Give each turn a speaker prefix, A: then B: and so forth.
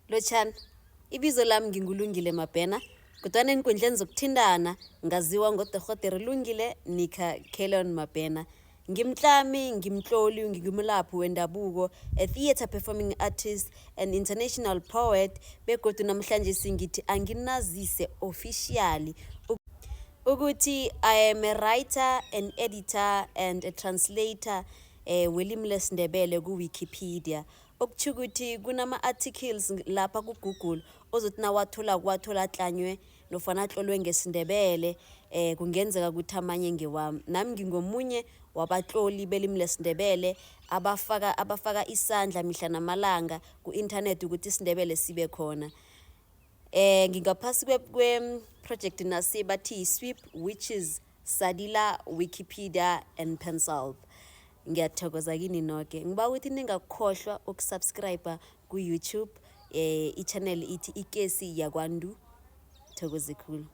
A: Lotshani, ibizo lami ngingulungile Mabhena, kodwana enkundleni zokuthintana ngaziwa ngoDorhodere Lungile Nika Kelon Mabhena. Ngimtlami, ngimtloli, ngingumlaphi wendabuko, a theatre performing artist, an international poet, begodu namhlanje singithi anginazise officially ukuthi I am a writer, an editor and a translator welimi lesindebele ku-Wikipedia. Okutsho ukuthi kunama-articles lapha ku-Google ozothi nawathola atlanywe nofana atlolwe ngesindebele kungenzeka ukuthi amanye ngewami. Nami ngingomunye wabatloli belimi lesindebele abafaka isandla mihla namalanga ku-internet ukuthi isindebele sibe khona. Ngingaphasi kwe-project nasi bathi SWIP, which is Sadila, Wikipedia and Pencil. Ngiyathokoza kini noke. Ngiba ukuthi ningakhohlwa ukusubscribe ku-YouTube, i-channel ithi Ikesi Yakwandu. Thokoze khulu.